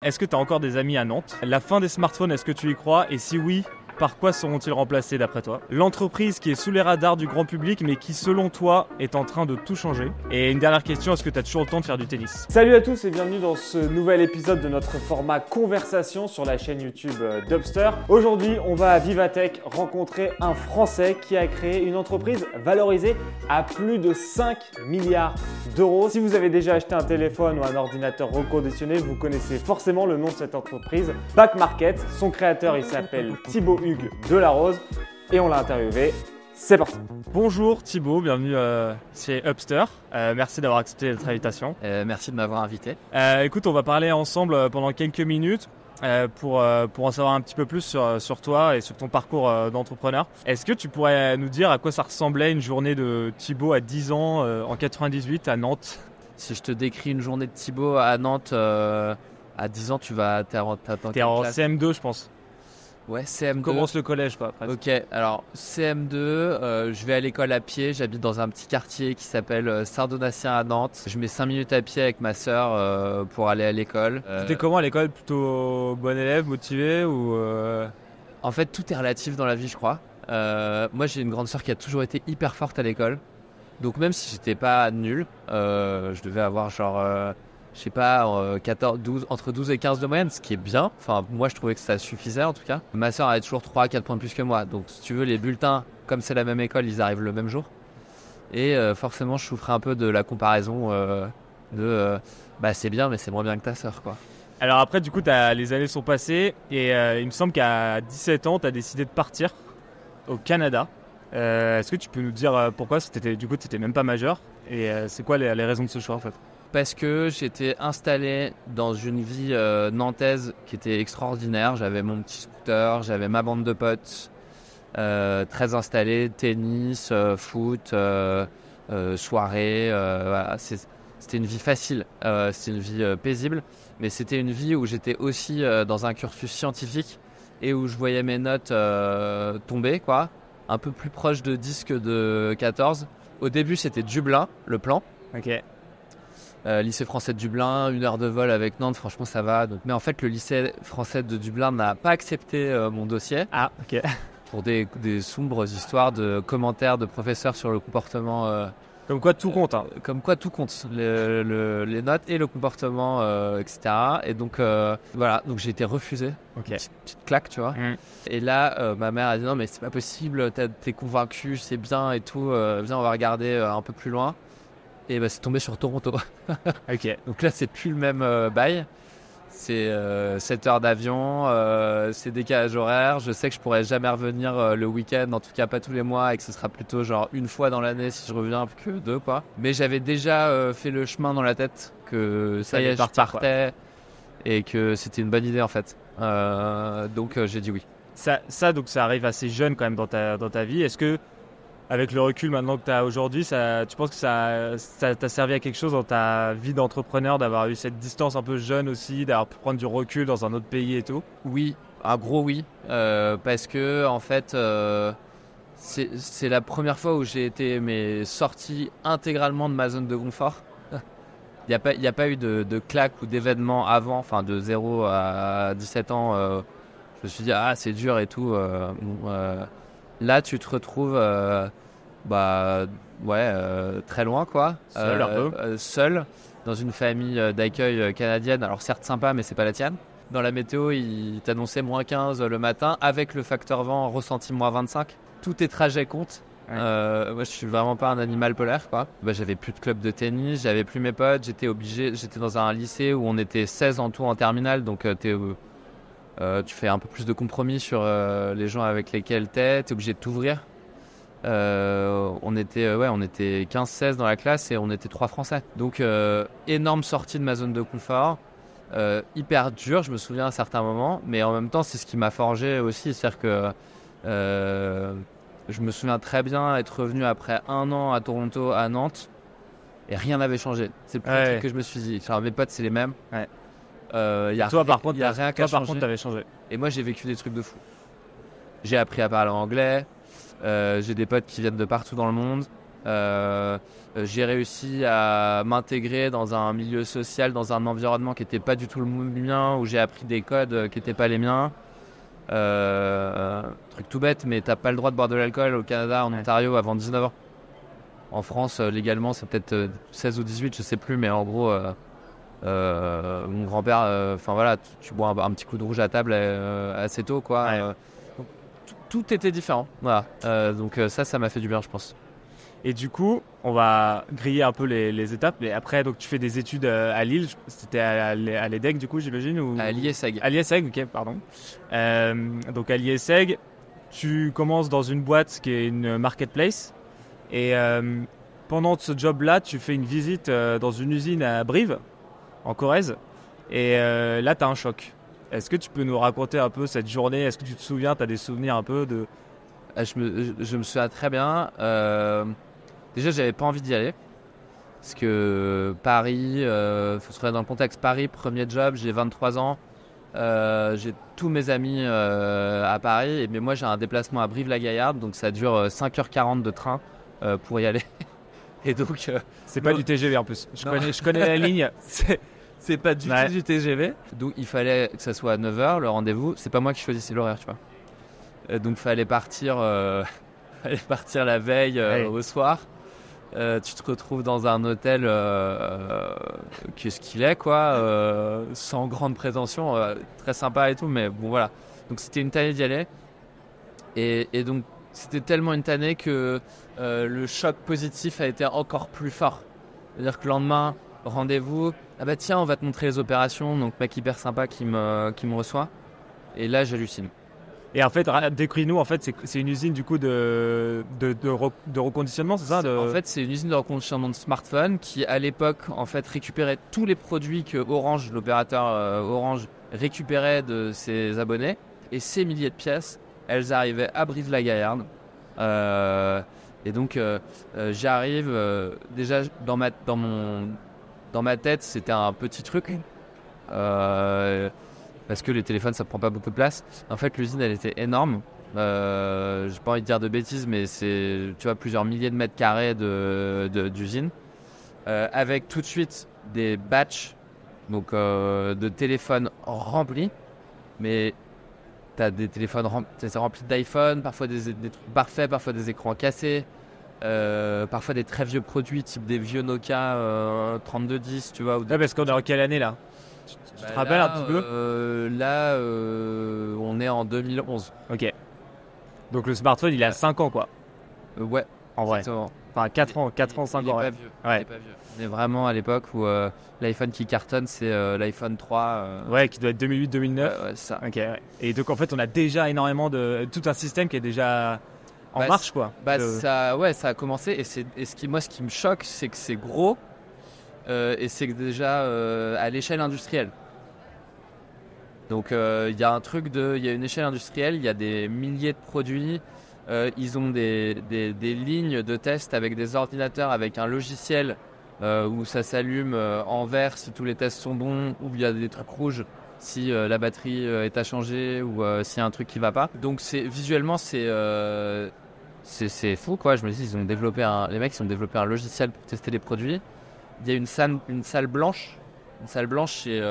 Est-ce que tu as encore des amis à Nantes? La fin des smartphones, est-ce que tu y crois? Et si oui, par quoi seront-ils remplacés d'après toi? L'entreprise qui est sous les radars du grand public mais qui selon toi est en train de tout changer. Et une dernière question, est-ce que tu as toujours le temps de faire du tennis? Salut à tous et bienvenue dans ce nouvel épisode de notre format conversation sur la chaîne YouTube d'Upster. Aujourd'hui, on va à Vivatech rencontrer un Français qui a créé une entreprise valorisée à plus de 5 milliards d'euros. Si vous avez déjà acheté un téléphone ou un ordinateur reconditionné, vous connaissez forcément le nom de cette entreprise, Back Market. Son créateur, il s'appelle Thibaut Hugues Delarose et on l'a interviewé. C'est parti. Bonjour Thibaut, bienvenue chez Upster. Merci d'avoir accepté notre invitation. Merci de m'avoir invité. Écoute, on va parler ensemble pendant quelques minutes pour en savoir un petit peu plus sur toi et sur ton parcours d'entrepreneur. Est-ce que tu pourrais nous dire à quoi ça ressemblait une journée de Thibaut à 10 ans en 98 à Nantes? Si je te décris une journée de Thibaut à Nantes à 10 ans, t'es en classe CM2 je pense. Ouais, CM2. Commence le collège quoi. Presque. Ok, alors CM2, je vais à l'école à pied, j'habite dans un petit quartier qui s'appelle Saint-Donatien à Nantes. Je mets 5 minutes à pied avec ma sœur pour aller à l'école. T'étais comment à l'école? Plutôt bon élève, motivé ou En fait, tout est relatif dans la vie, je crois. Moi, j'ai une grande sœur qui a toujours été hyper forte à l'école. Donc même si j'étais pas nul, je devais avoir genre... je sais pas, 12, entre 12 et 15 de moyenne, ce qui est bien. Enfin, moi, je trouvais que ça suffisait en tout cas. Ma sœur avait toujours 3-4 points de plus que moi. Donc, si tu veux, les bulletins, comme c'est la même école, ils arrivent le même jour. Et forcément, je souffrais un peu de la comparaison c'est bien, mais c'est moins bien que ta sœur, quoi. Alors après, du coup, les années sont passées et il me semble qu'à 17 ans, tu as décidé de partir au Canada. Est-ce que tu peux nous dire pourquoi? Du coup, tu n'étais même pas majeur. Et c'est quoi les raisons de ce choix en fait? Parce que j'étais installé dans une vie nantaise qui était extraordinaire. J'avais mon petit scooter, j'avais ma bande de potes, très installés, tennis, foot, soirée. Voilà. C'était une vie facile, c'était une vie paisible, mais c'était une vie où j'étais aussi dans un cursus scientifique et où je voyais mes notes tomber, quoi, un peu plus proche de 10 que de 14. Au début, c'était Dublin, le plan. Ok. Lycée français de Dublin, 1 heure de vol avec Nantes, franchement ça va. Donc, mais en fait, le lycée français de Dublin n'a pas accepté mon dossier. Ah, ok. Pour des sombres histoires de commentaires de professeurs sur le comportement. Comme quoi tout compte. Hein. Comme quoi tout compte, les notes et le comportement, etc. Et donc voilà, donc j'ai été refusé. Ok. Une petite claque, tu vois. Et là, ma mère a dit non mais c'est pas possible, t'es convaincu, c'est bien et tout. Viens, on va regarder un peu plus loin. Et c'est tombé sur Toronto. Ok. Donc là, c'est plus le même bail. C'est 7 heures d'avion, c'est décalage horaire. Je sais que je pourrais jamais revenir le week-end, en tout cas pas tous les mois, et que ce sera plutôt genre une fois dans l'année si je reviens que 2, quoi. Mais j'avais déjà fait le chemin dans la tête que ça y est, je partais et que c'était une bonne idée en fait. Donc j'ai dit oui. Donc ça arrive assez jeune quand même dans ta vie. Est-ce que avec le recul maintenant que tu as aujourd'hui, tu penses que ça t'a servi à quelque chose dans ta vie d'entrepreneur, d'avoir eu cette distance un peu jeune aussi, d'avoir pu prendre du recul dans un autre pays et tout? Oui, un gros oui, parce que en fait, c'est la première fois où j'ai été sorti intégralement de ma zone de confort. Il n'y a pas eu de claque ou d'événement avant, enfin de 0 à 17 ans. Je me suis dit, c'est dur et tout. Là, tu te retrouves très loin, quoi. Seul un peu. Seul, dans une famille d'accueil canadienne. Alors certes sympa, mais c'est pas la tienne. Dans la météo, il t'annonçait moins 15 le matin, avec le facteur vent ressenti moins 25. Tous tes trajets comptent. Ouais. Moi, je suis vraiment pas un animal polaire, quoi. J'avais plus de club de tennis, j'avais plus mes potes. J'étais dans un lycée où on était 16 en tout en terminale, donc tu fais un peu plus de compromis sur les gens avec lesquels t'es obligé de t'ouvrir. On était 15-16 dans la classe et on était 3 Français. Donc énorme sortie de ma zone de confort, hyper dur, je me souviens à certains moments, mais en même temps c'est ce qui m'a forgé aussi. C'est-à-dire que je me souviens très bien être revenu après 1 an à Toronto, à Nantes, et rien n'avait changé. C'est le premier truc que je me suis dit. Genre, mes potes c'est les mêmes. Ouais. Toi par contre t'avais changé. Et moi j'ai vécu des trucs de fou. J'ai appris à parler anglais, j'ai des potes qui viennent de partout dans le monde, J'ai réussi à m'intégrer dans un milieu social, dans un environnement qui n'était pas du tout le mien, où j'ai appris des codes qui n'étaient pas les miens. Truc tout bête, mais t'as pas le droit de boire de l'alcool au Canada, en Ontario, avant 19 ans. En France, légalement, c'est peut-être 16 ou 18, je sais plus, mais en gros, mon grand-père, enfin voilà, tu bois un petit coup de rouge à table assez tôt, quoi. Ouais. Donc, tout était différent, voilà. Donc ça m'a fait du bien, je pense. Et du coup, on va griller un peu les étapes. Mais après, donc, tu fais des études à Lille. C'était à l'EDEC, du coup, j'imagine ou... À l'IESEG. À l'IESEG, ok, pardon. Donc, à l'IESEG, tu commences dans une boîte qui est une marketplace. Et pendant ce job-là, tu fais une visite dans une usine à Brive, en Corrèze. Et là, tu as un choc. Est-ce que tu peux nous raconter un peu cette journée? Est-ce que tu te souviens, tu as des souvenirs un peu de... Je me souviens très bien. Déjà, j'avais pas envie d'y aller. Parce que Paris, faut se remettre dans le contexte. Paris, premier job, j'ai 23 ans. J'ai tous mes amis à Paris. Mais moi, j'ai un déplacement à Brive-la-Gaillarde. Donc, ça dure 5h40 de train pour y aller. Et donc... C'est pas du TGV en plus. Je connais la ligne. C'est pas du tout du TGV. Donc, il fallait que ça soit à 9h, le rendez-vous. C'est pas moi qui choisissais l'horaire, tu vois. Donc, fallait partir la veille au soir. Tu te retrouves dans un hôtel qu'est-ce qu'il est, quoi, sans grande prétention, très sympa et tout, mais bon, voilà. Donc, c'était une tannée d'y aller. Et donc, c'était tellement une tannée que le choc positif a été encore plus fort. C'est-à-dire que le lendemain, rendez-vous, ah bah tiens, on va te montrer les opérations. Donc, mec hyper sympa qui me reçoit. Et là, j'hallucine. Et en fait, décris-nous, en fait, c'est une usine du coup de reconditionnement, c'est ça En fait, c'est une usine de reconditionnement de smartphones qui, à l'époque, en fait, récupérait tous les produits que Orange, l'opérateur Orange, récupérait de ses abonnés. Et ces milliers de pièces, elles arrivaient à Brive-la-Gaillarde. Et donc, j'arrive, déjà, dans ma tête, c'était un petit truc. Parce que les téléphones, ça prend pas beaucoup de place. En fait, l'usine, elle était énorme. J'ai pas envie de dire de bêtises, mais c'est, tu vois, plusieurs milliers de mètres carrés d'usine. Avec tout de suite des batchs donc, de téléphones remplis. Mais t'as des téléphones remplis d'iPhone, parfois des trucs parfaits, parfois des écrans cassés. Parfois des très vieux produits, type des vieux Nokia 3210, tu vois. Ouais, parce qu'on est en quelle année là? Tu te rappelles un petit peu? On est en 2011. Ok. Donc le smartphone, il a 5 ans, quoi. Ouais, en vrai. exactement. Enfin, 4 ans, 5 ans. Il est Ouais. pas vieux. Ouais. Il est pas vieux. On est vraiment à l'époque où l'iPhone qui cartonne, c'est l'iPhone 3. Ouais, qui doit être 2008-2009. Ouais, ça. Ok, ouais. Et donc en fait, on a déjà énormément tout un système qui est déjà en marche, quoi. Ça a commencé. Et ce qui me choque, c'est que c'est gros. Et c'est que déjà à l'échelle industrielle. Donc il y a un truc il y a une échelle industrielle, il y a des milliers de produits, ils ont des lignes de test avec des ordinateurs, avec un logiciel où ça s'allume en vert si tous les tests sont bons, ou il y a des trucs rouges si la batterie est à changer ou s'il y a un truc qui va pas. Donc visuellement c'est fou, quoi. Je me dis les mecs ils ont développé un logiciel pour tester les produits. Il y a une salle blanche. Et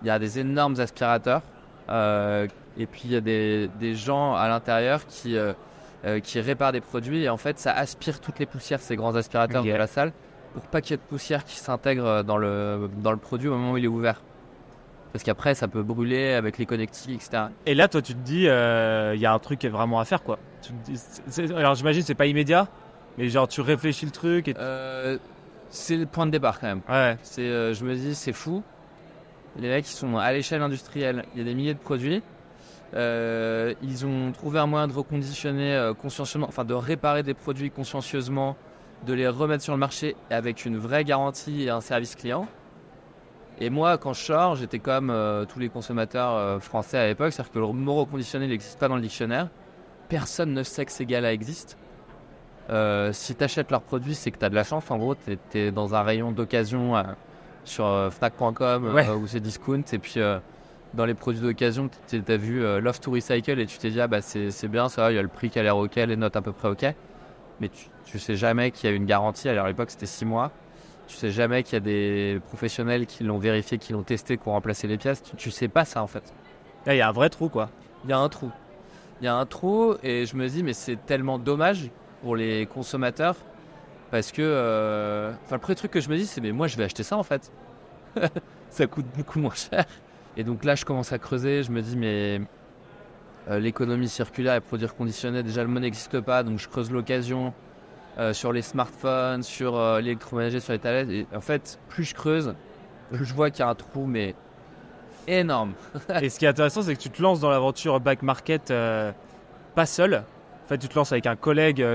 il y a des énormes aspirateurs. Et puis il y a des gens à l'intérieur qui réparent des produits. Et en fait, ça aspire toutes les poussières, ces grands aspirateurs de la salle, pour pas qu'il y ait de poussière qui s'intègre dans le produit au moment où il est ouvert. Parce qu'après, ça peut brûler avec les connectiques, etc. Et là, toi, tu te dis, il y a un truc qui est vraiment à faire, quoi. Tu te dis, alors j'imagine c'est pas immédiat. Mais genre tu réfléchis le truc et c'est le point de départ quand même. Ouais. Je me dis c'est fou. Les mecs ils sont à l'échelle industrielle, il y a des milliers de produits. Ils ont trouvé un moyen de reconditionner consciencieusement, enfin de réparer des produits consciencieusement, de les remettre sur le marché avec une vraie garantie et un service client. Et moi quand je sors, j'étais comme tous les consommateurs français à l'époque, c'est-à-dire que le mot reconditionné n'existe pas dans le dictionnaire. Personne ne sait que ces gars-là existent. Si tu achètes leurs produits, c'est que tu as de la chance. En gros, tu es dans un rayon d'occasion sur Fnac.com ou c'est Discount. Et puis, dans les produits d'occasion, tu as vu Love to Recycle et tu t'es dit, ah bah c'est bien, ça va, il y a le prix qui a l'air ok, les notes à peu près ok. mais tu sais jamais qu'il y a une garantie. Alors à l'époque, c'était 6 mois. Tu sais jamais qu'il y a des professionnels qui l'ont vérifié, qui l'ont testé, qui ont remplacé les pièces. Tu sais pas ça, en fait. Là, il y a un vrai trou, quoi. Il y a un trou. Il y a un trou et je me dis, mais c'est tellement dommage pour les consommateurs parce que... le premier truc que je me dis, c'est, mais moi, je vais acheter ça, en fait. Ça coûte beaucoup moins cher. Et donc là, je commence à creuser. Je me dis, mais l'économie circulaire et produits conditionnés, déjà, le mot n'existe pas. Donc, je creuse l'occasion sur les smartphones, sur l'électroménager, sur les tablettes. Et en fait, plus je creuse, plus je vois qu'il y a un trou, mais énorme. Et ce qui est intéressant, c'est que tu te lances dans l'aventure back market pas seul. En fait, tu te lances avec un collègue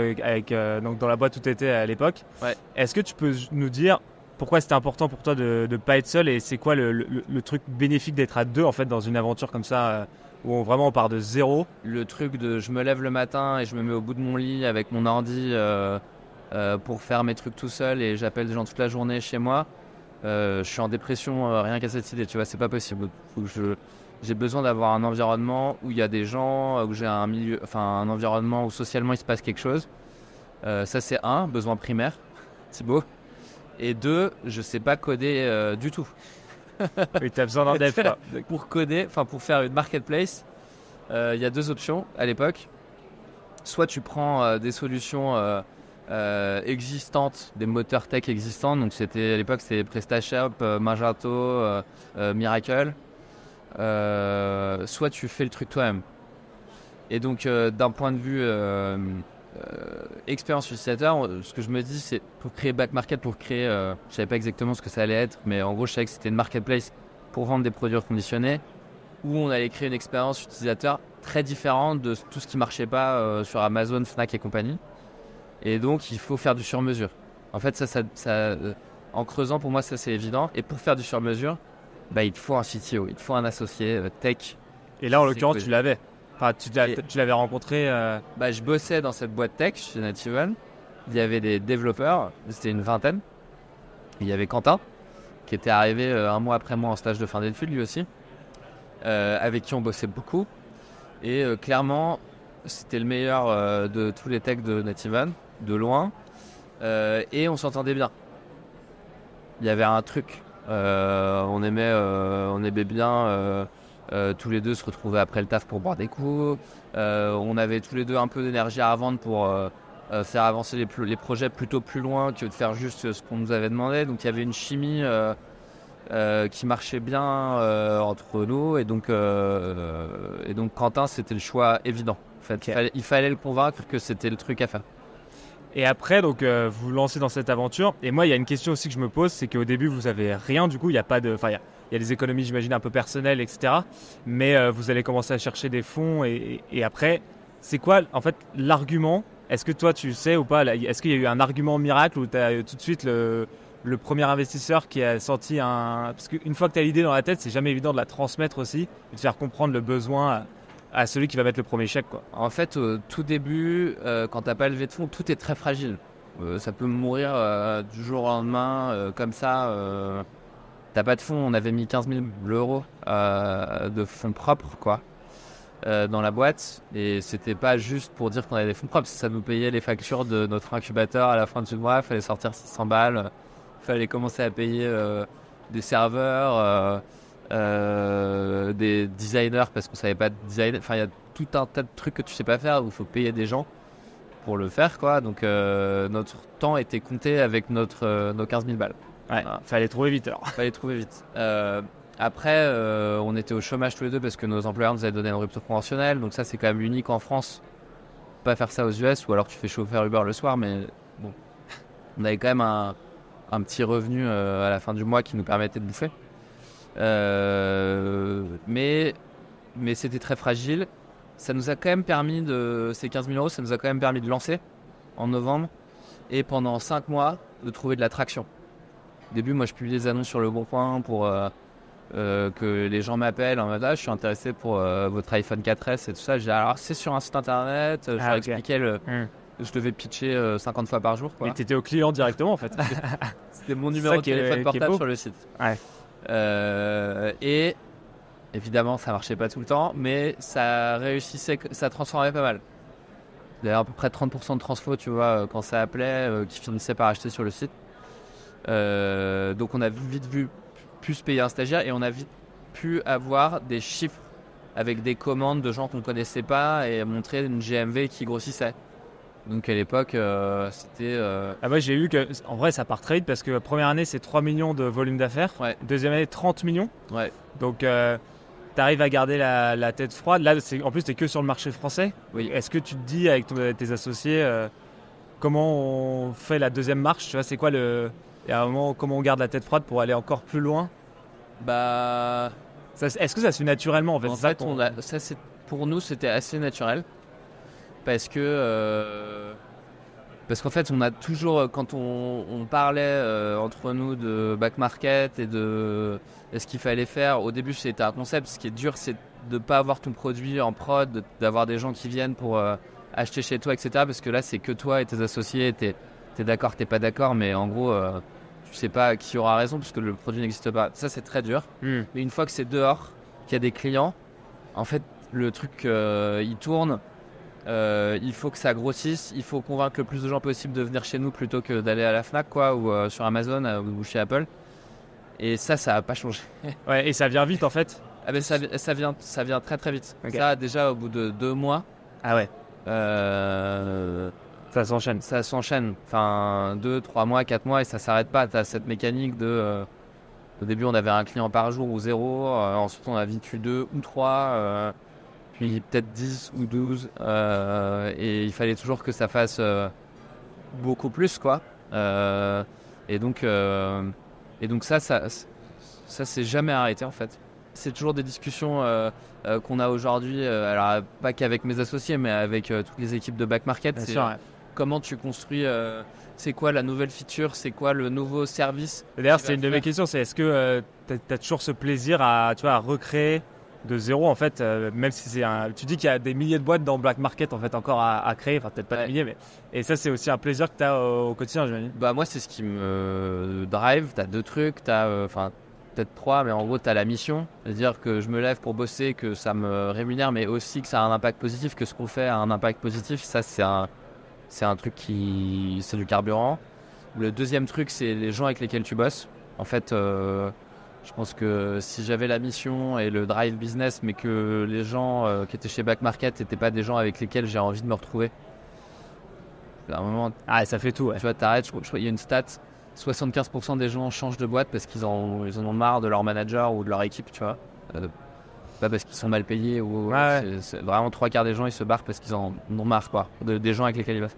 donc dans la boîte où tu étais à l'époque. Ouais. Est-ce que tu peux nous dire pourquoi c'était important pour toi de ne pas être seul et c'est quoi le truc bénéfique d'être à deux en fait dans une aventure comme ça où vraiment on part de zéro? Le truc de je me lève le matin et je me mets au bout de mon lit avec mon ordi pour faire mes trucs tout seul et j'appelle des gens toute la journée chez moi. Je suis en dépression rien qu'à cette idée, tu vois, c'est pas possible. J'ai besoin d'avoir un environnement où il y a des gens, où j'ai un milieu, enfin un environnement où socialement il se passe quelque chose. Ça c'est un besoin primaire, Thibaut. Et 2, je sais pas coder du tout. Oui, tu as besoin d'un dev, quoi. Pour coder, enfin pour faire une marketplace, il y a 2 options à l'époque. Soit tu prends des solutions existantes, des moteurs tech existants. Donc à l'époque c'était PrestaShop, Magento, Miracle. Soit tu fais le truc toi-même. Et donc d'un point de vue expérience utilisateur, ce que je me dis c'est pour créer Back Market, je savais pas exactement ce que ça allait être, mais en gros je savais que c'était une marketplace pour vendre des produits reconditionnés où on allait créer une expérience utilisateur très différente de tout ce qui marchait pas sur Amazon, Fnac et compagnie. Et donc il faut faire du sur-mesure. En fait en creusant pour moi ça c'est évident. Et pour faire du sur-mesure, il te faut un CTO, il te faut un associé tech. Et là en l'occurrence tu l'avais. Enfin, tu l'avais rencontré. Je bossais dans cette boîte tech chez Native One. Il y avait des développeurs, c'était une vingtaine. Il y avait Quentin, qui était arrivé un mois après moi en stage de fin d'études, lui aussi, avec qui on bossait beaucoup. Et clairement, c'était le meilleur de tous les techs de Native One, de loin. Et on s'entendait bien. Il y avait un truc. On aimait bien. Tous les deux se retrouver après le taf pour boire des coups. On avait tous les deux un peu d'énergie à vendre pour faire avancer les projets plutôt plus loin que de faire juste ce qu'on nous avait demandé. Donc il y avait une chimie qui marchait bien entre nous. Et donc Quentin, c'était le choix évident. En fait, Okay. il fallait le convaincre que c'était le truc à faire. Et après, donc, vous vous lancez dans cette aventure. Et moi, il y a une question aussi que je me pose, c'est qu'au début, vous avez rien. Du coup, il y a pas de, enfin, il y a des économies, j'imagine, un peu personnelles, etc. Mais vous allez commencer à chercher des fonds. Et après, c'est quoi, en fait, l'argument? Est-ce que toi, tu sais ou pas? Est-ce qu'il y a eu un argument miracle où tu as tout de suite le premier investisseur qui a senti un... Parce qu'une fois que tu as l'idée dans la tête, c'est jamais évident de la transmettre aussi et de faire comprendre le besoin à celui qui va mettre le premier chèque, quoi. En fait, au tout début, quand t'as pas levé de fonds, tout est très fragile. Ça peut mourir du jour au lendemain, comme ça. T'as pas de fonds, on avait mis 15 000 euros de fonds propres, quoi, dans la boîte. Et c'était pas juste pour dire qu'on avait des fonds propres, ça nous payait les factures de notre incubateur à la fin du mois. Il fallait sortir 600 balles, il fallait commencer à payer des serveurs. Des designers parce qu'on savait pas designer. Enfin, il y a tout un tas de trucs que tu sais pas faire où il faut payer des gens pour le faire, quoi. Donc notre temps était compté avec nos 15 000 balles. Ouais, Voilà. fallait trouver vite alors. Fallait trouver vite. Après, on était au chômage tous les deux parce que nos employeurs nous avaient donné une rupture conventionnelle. Donc ça, c'est quand même unique en France. Pas faire ça aux US ou alors tu fais chauffeur Uber le soir, mais bon, on avait quand même un petit revenu à la fin du mois qui nous permettait de bouffer. Mais c'était très fragile. Ça nous a quand même permis ces 15 000 euros, ça nous a quand même permis de lancer en novembre et pendant 5 mois de trouver de la traction. Au début, moi je publie des annonces sur Le Bon Coin pour que les gens m'appellent en mode je suis intéressé pour votre iPhone 4S et tout ça. Je dis alors c'est sur un site internet, je leur expliquais je devais pitcher 50 fois par jour, quoi. Mais t'étais au client directement en fait. C'était mon numéro de téléphone portable sur le site. Ouais. Et évidemment ça marchait pas tout le temps, mais ça réussissait, ça transformait pas mal. Il y avait à peu près 30% de transfo, tu vois, quand ça appelait, qui finissaient par acheter sur le site. Donc on a vite vu pu se payer un stagiaire et on a vite pu avoir des chiffres avec des commandes de gens qu'on ne connaissait pas et montrer une GMV qui grossissait. Donc à l'époque, c'était... Moi j'ai eu que, en vrai ça part très vite parce que première année c'est 3 millions de volume d'affaires, Ouais. Deuxième année 30 millions, Ouais. donc tu arrives à garder la tête froide. Là en plus t'es que sur le marché français. Oui. Est-ce que tu te dis avec tes associés comment on fait la deuxième marche, tu vois, c'est quoi il y a un moment, comment on garde la tête froide pour aller encore plus loin? Bah... Est-ce que ça se fait naturellement en fait? En C'est ça fait, qu'on- pour nous, c'était assez naturel. Parce que... Parce qu'en fait, on a toujours, quand on parlait entre nous de back market et de ce qu'il fallait faire, au début c'était un concept. Ce qui est dur, c'est de ne pas avoir ton produit en prod, d'avoir des gens qui viennent pour acheter chez toi, etc. Parce que là, c'est que toi et tes associés, t'es d'accord, t'es pas d'accord, mais en gros, tu sais pas qui aura raison puisque le produit n'existe pas. Ça, c'est très dur. Hmm. Mais une fois que c'est dehors, qu'il y a des clients, en fait, le truc, il tourne. Il faut que ça grossisse, il faut convaincre le plus de gens possible de venir chez nous plutôt que d'aller à la Fnac quoi, ou sur Amazon ou chez Apple. Et ça n'a pas changé. Ouais, et ça vient vite en fait. Ah ben ça vient très très vite. Ok. Ça déjà au bout de 2 mois, Ah ouais, euh, ça s'enchaîne. ça s'enchaîne. Enfin 2, 3 mois, 4 mois et ça s'arrête pas. Tu as cette mécanique de... au début on avait un client par jour ou 0, ensuite on a vite eu 2 ou 3, puis peut-être 10 ou 12, et il fallait toujours que ça fasse beaucoup plus quoi. Et donc ça s'est jamais arrêté en fait. C'est toujours des discussions qu'on a aujourd'hui, alors pas qu'avec mes associés mais avec toutes les équipes de back market. Bien C'est sûr, ouais. comment tu construis, c'est quoi la nouvelle feature, c'est quoi le nouveau service. D'ailleurs, qui c'est va une de mes faire. questions, c'est est-ce que tu as toujours ce plaisir à, tu vois, à recréer de zéro en fait, même si tu dis qu'il y a des milliers de boîtes dans Black Market en fait encore à créer, enfin peut-être pas Ouais. des milliers, mais et ça c'est aussi un plaisir que tu as au quotidien, j'imagine. Bah moi c'est ce qui me drive. T'as 2 trucs, enfin peut-être 3, mais en gros t'as la mission, c'est-à-dire que je me lève pour bosser, que ça me rémunère, mais aussi que ça a un impact positif, que ce qu'on fait a un impact positif. Ça c'est un truc c'est du carburant. Le deuxième truc c'est les gens avec lesquels tu bosses. En fait, je pense que si j'avais la mission et le drive business, mais que les gens qui étaient chez Back Market n'étaient pas des gens avec lesquels j'ai envie de me retrouver, à un moment, Ah, ça fait tout, ouais. tu vois, t'arrêtes. Je crois qu'il y a une stat, 75% des gens changent de boîte parce qu'ils en ont marre de leur manager ou de leur équipe, tu vois. Pas parce qu'ils sont mal payés ou Ouais. c'est vraiment 3 quarts des gens ils se barrent parce qu'ils en ont marre quoi, des gens avec lesquels ils bossent.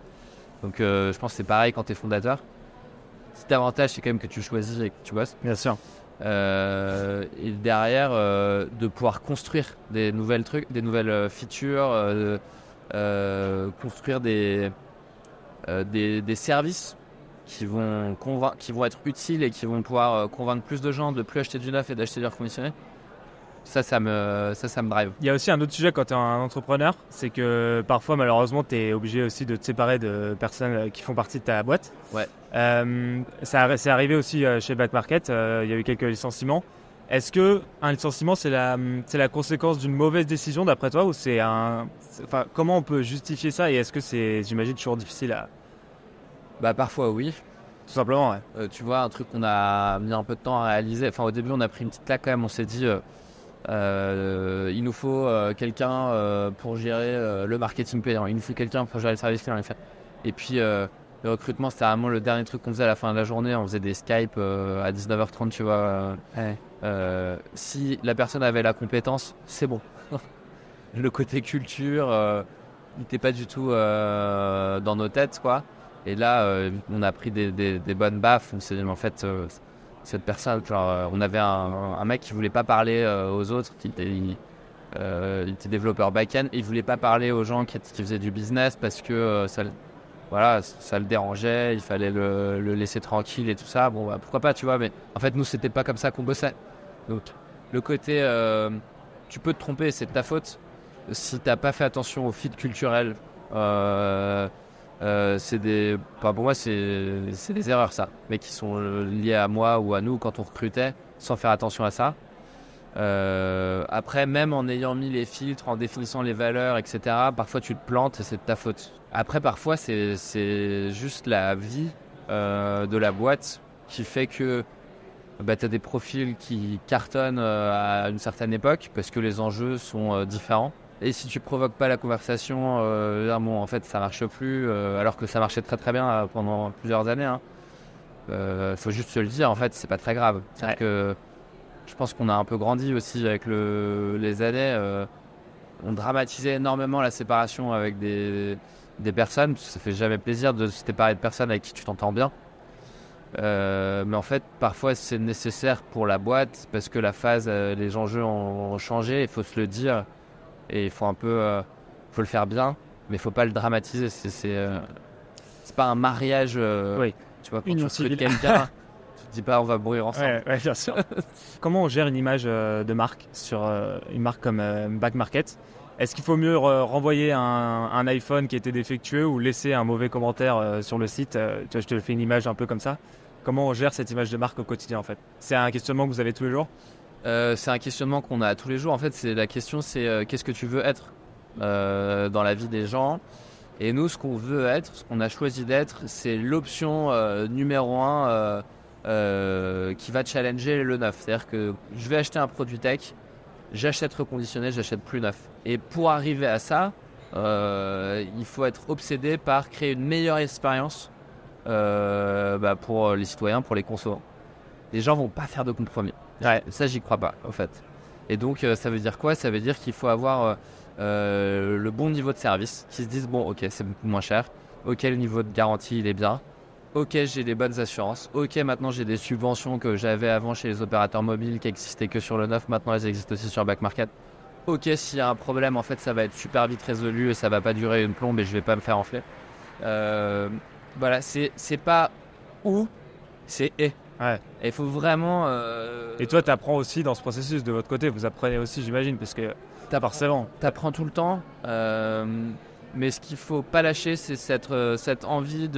Donc je pense que c'est pareil quand t'es fondateur. Cet avantage c'est quand même que tu choisis et que tu bosses. Bien sûr. Et derrière de pouvoir construire des nouvelles features, construire des services qui vont être utiles et qui vont pouvoir convaincre plus de gens de plus acheter du neuf et d'acheter du reconditionné. Ça me drive. Il y a aussi un autre sujet quand tu es un entrepreneur, c'est que parfois malheureusement tu es obligé aussi de te séparer de personnes qui font partie de ta boîte. Ouais. C'est arrivé aussi chez Back Market, il y a eu quelques licenciements. Est-ce que un licenciement c'est la conséquence d'une mauvaise décision d'après toi ou enfin, comment on peut justifier ça et est-ce que c'est, j'imagine, toujours difficile à... Bah parfois oui. Tout simplement, ouais. Tu vois, un truc qu'on a mis un peu de temps à réaliser. Enfin au début on a pris une petite claque quand même. On s'est dit il nous faut quelqu'un pour gérer le marketing payant. Il nous faut quelqu'un pour gérer le service client. Et puis le recrutement c'était vraiment le dernier truc qu'on faisait à la fin de la journée. On faisait des Skype à 19h30, tu vois. Si la personne avait la compétence, c'est bon. Le côté culture n'était pas du tout dans nos têtes, quoi. Et là, on a pris des bonnes baffes. On s'est dit, mais en fait, cette personne, genre, on avait un mec qui voulait pas parler aux autres, il était développeur back-end, et il voulait pas parler aux gens qui faisaient du business parce que ça le dérangeait, il fallait le laisser tranquille et tout ça. Bon, bah, pourquoi pas, tu vois, mais en fait, nous, c'était pas comme ça qu'on bossait. Donc, le côté, tu peux te tromper, c'est de ta faute. Si t'as pas fait attention au fit culturel, pour moi, c'est des erreurs, ça, mais qui sont liées à moi ou à nous quand on recrutait, sans faire attention à ça. Après, même en ayant mis les filtres, en définissant les valeurs, etc., parfois tu te plantes et c'est de ta faute. Après, parfois, c'est juste la vie de la boîte qui fait que tu as des profils qui cartonnent à une certaine époque parce que les enjeux sont différents. Et si tu provoques pas la conversation, bon, en fait, ça marche plus, alors que ça marchait très très bien pendant plusieurs années. Faut juste se le dire, en fait, c'est pas très grave. C'est-à-dire que je pense qu'on a un peu grandi aussi avec les années. On dramatisait énormément la séparation avec des personnes, parce que ça fait jamais plaisir de se séparer de personnes avec qui tu t'entends bien. Mais en fait, parfois, c'est nécessaire pour la boîte parce que la phase, les enjeux ont changé. Il faut se le dire et il faut un peu, faut le faire bien, mais il faut pas le dramatiser. C'est pas un mariage. Oui. Tu vois, quand Union tu recrutes civile. quelqu'un, tu te dis pas on va mourir ensemble. Ouais, bien sûr. Comment on gère une image de marque sur une marque comme Back Market? Est-ce qu'il faut mieux renvoyer un iPhone qui était défectueux ou laisser un mauvais commentaire sur le site? Tu vois, je te fais une image un peu comme ça. Comment on gère cette image de marque au quotidien en fait? C'est un questionnement que vous avez tous les jours? C'est un questionnement qu'on a tous les jours. En fait, la question, c'est qu'est-ce que tu veux être dans la vie des gens. Et nous, ce qu'on veut être, ce qu'on a choisi d'être, c'est l'option numéro 1 qui va challenger le neuf. C'est-à-dire que je vais acheter un produit tech, j'achète reconditionné, j'achète plus neuf. Et pour arriver à ça, il faut être obsédé par créer une meilleure expérience pour les citoyens, pour les consommateurs. Les gens vont pas faire de compromis. Ouais. Ça, j'y crois pas, en fait. Et donc, ça veut dire quoi? Ça veut dire qu'il faut avoir le bon niveau de service, qui se disent, bon, ok, c'est beaucoup moins cher. Ok, le niveau de garantie, il est bien. Ok, j'ai des bonnes assurances. Ok, maintenant, j'ai des subventions que j'avais avant chez les opérateurs mobiles qui existaient que sur le neuf. Maintenant, elles existent aussi sur Back Market. Ok, s'il y a un problème, en fait, ça va être super vite résolu et ça va pas durer une plombe et je vais pas me faire enfler. Voilà, c'est pas où, c'est et. Ouais. Et il faut vraiment. Et toi, tu apprends aussi dans ce processus de votre côté. Vous apprenez aussi, j'imagine, parce que forcément. T'apprends tout le temps. Mais ce qu'il faut pas lâcher, c'est cette envie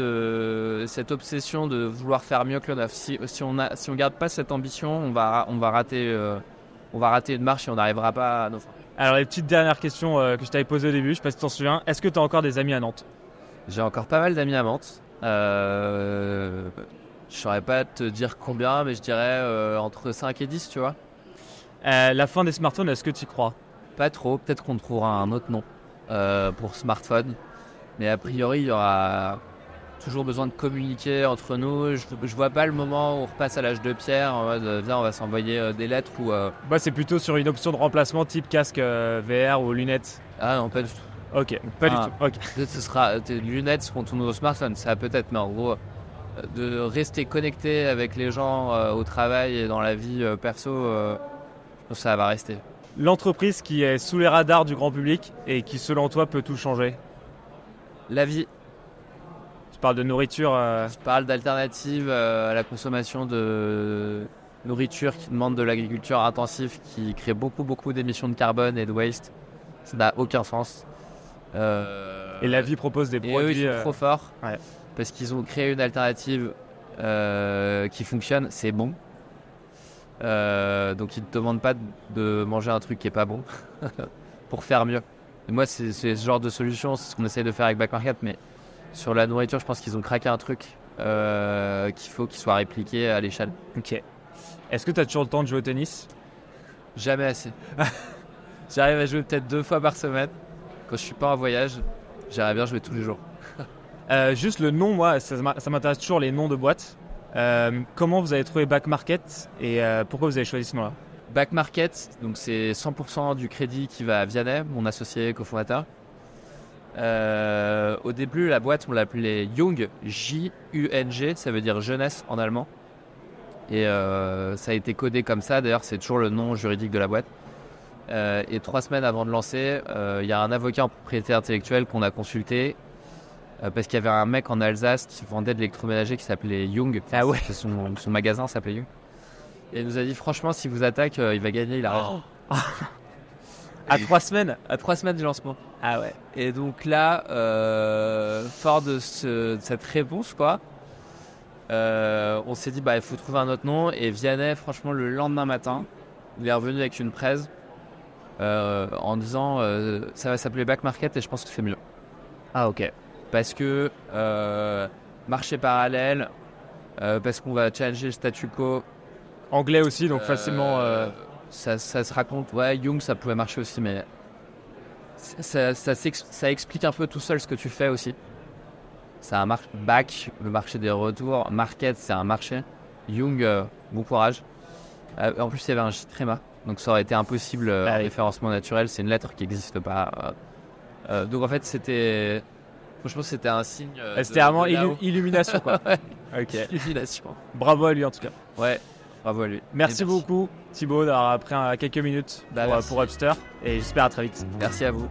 cette obsession de vouloir faire mieux que le neuf. Si on garde pas cette ambition, on va rater une marche et on n'arrivera pas à nos fins. Alors, les petites dernières questions que je t'avais posées au début, je sais pas si tu t'en souviens. Est-ce que tu as encore des amis à Nantes? J'ai encore pas mal d'amis à Nantes. Je saurais pas te dire combien, mais je dirais entre 5 et 10, tu vois. La fin des smartphones, est-ce que tu y crois? Pas trop, peut-être qu'on trouvera un autre nom pour smartphone. Mais a priori, il y aura toujours besoin de communiquer entre nous. Je vois pas le moment où on repasse à l'âge de pierre, en mode viens, on va s'envoyer des lettres ou... Bah, c'est plutôt sur une option de remplacement type casque VR ou lunettes. Ah non, pas du tout. Ok, pas du tout. Ok. Peut-être ce sera tes lunettes seront ton nouveau smartphone, ça peut-être, mais en gros, de rester connecté avec les gens au travail et dans la vie perso, je pense que ça va rester. L'entreprise qui est sous les radars du grand public et qui, selon toi, peut tout changer? La vie. Tu parles de nourriture. Je parle d'alternatives à la consommation de nourriture qui demande de l'agriculture intensive, qui crée beaucoup d'émissions de carbone et de waste. Ça n'a aucun sens. Et la vie propose des Et produits. eux, ils sont trop forts Ouais. parce qu'ils ont créé une alternative qui fonctionne, c'est bon. Donc ils ne te demandent pas de manger un truc qui est pas bon pour faire mieux. Et moi, c'est ce genre de solution, c'est ce qu'on essaye de faire avec Back Market, mais sur la nourriture, je pense qu'ils ont craqué un truc qu'il faut qu'il soit répliqué à l'échelle. Ok. Est-ce que tu as toujours le temps de jouer au tennis? Jamais assez. J'arrive à jouer peut-être 2 fois par semaine. Quand je suis pas en voyage, j'aimerais bien jouer tous les jours. Juste le nom, moi, ça m'intéresse toujours, les noms de boîtes. Comment vous avez trouvé Back Market et pourquoi vous avez choisi ce nom-là? Back Market, donc c'est 100% du crédit qui va à Vianney, mon associé cofondateur. Au début, la boîte, on l'appelait Jung, J-U-N-G, ça veut dire jeunesse en allemand. Et ça a été codé comme ça, d'ailleurs c'est toujours le nom juridique de la boîte. Et 3 semaines avant de lancer, il y a un avocat en propriété intellectuelle qu'on a consulté parce qu'il y avait un mec en Alsace qui vendait de l'électroménager qui s'appelait Jung. Ah ouais. Son magasin s'appelait Jung. Et il nous a dit franchement, si vous attaque, il va gagner, il a raison. À 3 semaines? À 3 semaines du lancement. Ah ouais. Et donc là, fort de cette réponse, quoi, on s'est dit il faut trouver un autre nom. Et Vianney, franchement, le lendemain matin, il est revenu avec une presse en disant ça va s'appeler Back Market et je pense que c'est mieux. Ah ok. parce que marché parallèle, parce qu'on va challenger le statu quo. Anglais aussi, donc facilement. Ça se raconte. Ouais, Jung, ça pouvait marcher aussi, mais ça explique un peu tout seul ce que tu fais aussi. C'est un back, le marché des retours. Market, c'est un marché. Jung, bon courage. En plus, il y avait un J tréma, donc ça aurait été impossible référencement naturel. C'est une lettre qui n'existe pas. Donc en fait, franchement, c'était un signe. C'était vraiment illumination, quoi. Ok. Illumination. Bravo à lui en tout cas. Ouais, bravo à lui. Merci beaucoup Thibaut d'avoir pris quelques minutes pour Upster et j'espère à très vite. Merci à vous.